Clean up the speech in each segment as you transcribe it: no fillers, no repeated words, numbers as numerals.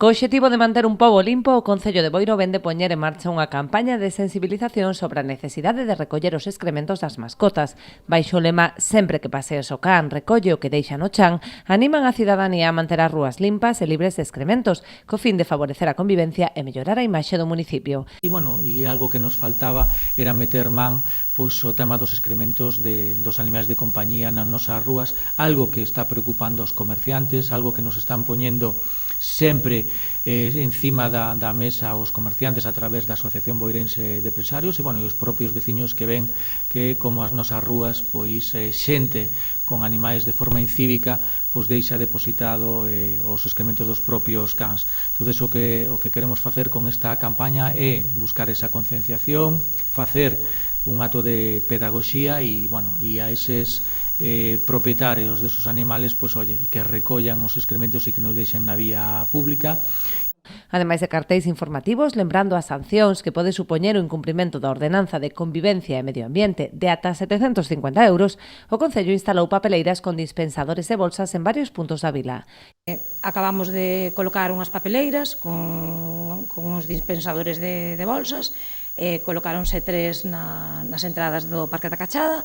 Co obxectivo de manter un pobo limpo, o Concello de Boiro vén de poñer en marcha unha campaña de sensibilización sobre a necesidade de recoller os excrementos das mascotas. Baixo o lema "Sempre que pasees o can, recolle o que deixa no chan", animan a cidadanía a manter as rúas limpas e libres de excrementos, co fin de favorecer a convivencia e mellorar a imaxe do municipio. E algo que nos faltaba era meter man o tema dos excrementos dos animais de compañía nas nosas rúas, algo que está preocupando aos comerciantes, algo que nos están poñendo sempre encima da mesa os comerciantes a través da Asociación Boirense de Empresarios e os propios veciños que ven que como as nosas rúas xente con animais de forma incívica deixa depositado os excrementos dos propios cans. Entón, o que queremos facer con esta campaña é buscar esa concienciación, facer un acto de pedagogía e a eses propietarios desos animales que recollan os excrementos e que nos deixen na vía pública. Ademais de cartéis informativos, lembrando as sancións que pode supoñer o incumprimento da Ordenanza de Convivencia e Medio Ambiente de ata 750 euros, o Concello instalou papeleiras con dispensadores de bolsas en varios puntos da vila. Acabamos de colocar unhas papeleiras con uns dispensadores de bolsas, colocáronse 3 nas entradas do Parque da Cachada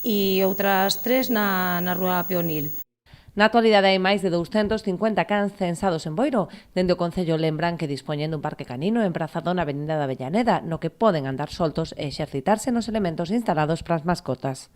e outras 3 na Rúa Peonil. Na actualidade hai máis de 250 cans censados en Boiro. Dende o Concello lembran que dispoñen dun parque canino emprazado na Avenida da Avellaneda, no que poden andar soltos e exercitarse nos elementos instalados para as mascotas.